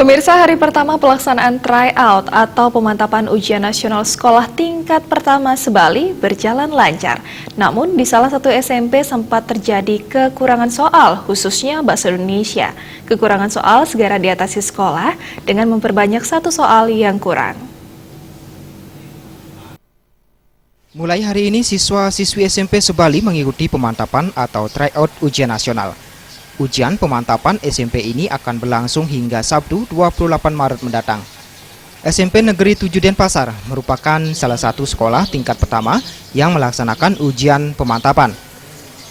Pemirsa, hari pertama pelaksanaan tryout atau pemantapan ujian nasional sekolah tingkat pertama Sebali berjalan lancar. Namun di salah satu SMP sempat terjadi kekurangan soal, khususnya bahasa Indonesia. Kekurangan soal segera diatasi sekolah dengan memperbanyak satu soal yang kurang. Mulai hari ini siswa-siswi SMP Sebali mengikuti pemantapan atau tryout ujian nasional. Ujian pemantapan SMP ini akan berlangsung hingga Sabtu 28 Maret mendatang. SMP Negeri 7 Denpasar merupakan salah satu sekolah tingkat pertama yang melaksanakan ujian pemantapan.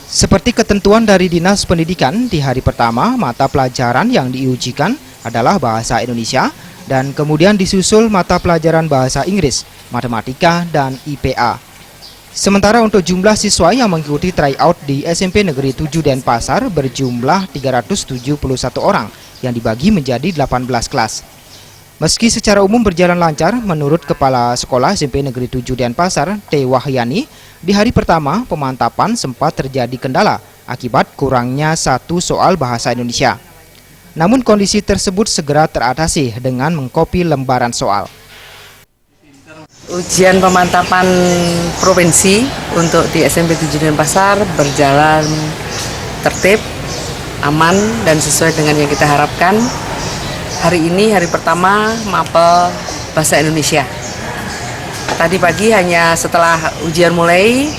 Seperti ketentuan dari Dinas Pendidikan, di hari pertama mata pelajaran yang diujikan adalah bahasa Indonesia dan kemudian disusul mata pelajaran bahasa Inggris, matematika, dan IPA. Sementara untuk jumlah siswa yang mengikuti tryout di SMP Negeri 7 Denpasar berjumlah 371 orang yang dibagi menjadi 18 kelas. Meski secara umum berjalan lancar, menurut Kepala Sekolah SMP Negeri 7 Denpasar, T. Wahyani, di hari pertama pemantapan sempat terjadi kendala akibat kurangnya satu soal bahasa Indonesia. Namun kondisi tersebut segera teratasi dengan mengkopi lembaran soal. Ujian pemantapan provinsi untuk di SMP 7 Denpasar berjalan tertib, aman, dan sesuai dengan yang kita harapkan. Hari ini hari pertama mapel bahasa Indonesia. Tadi pagi hanya setelah ujian mulai,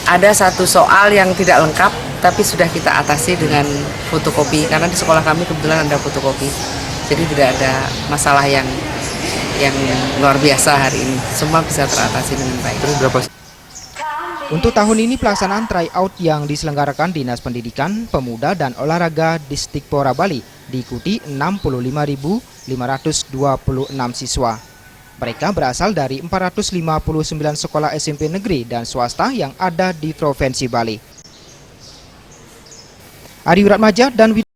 ada satu soal yang tidak lengkap, tapi sudah kita atasi dengan fotokopi, karena di sekolah kami kebetulan ada fotokopi. Jadi tidak ada masalah yang luar biasa hari ini, semua bisa teratasi dengan baik. Untuk tahun ini pelaksanaan tryout yang diselenggarakan Dinas Pendidikan, Pemuda dan Olahraga Distikpora Bali diikuti 65.526 siswa. Mereka berasal dari 459 sekolah SMP negeri dan swasta yang ada di Provinsi Bali. Ari Wiratmaja dan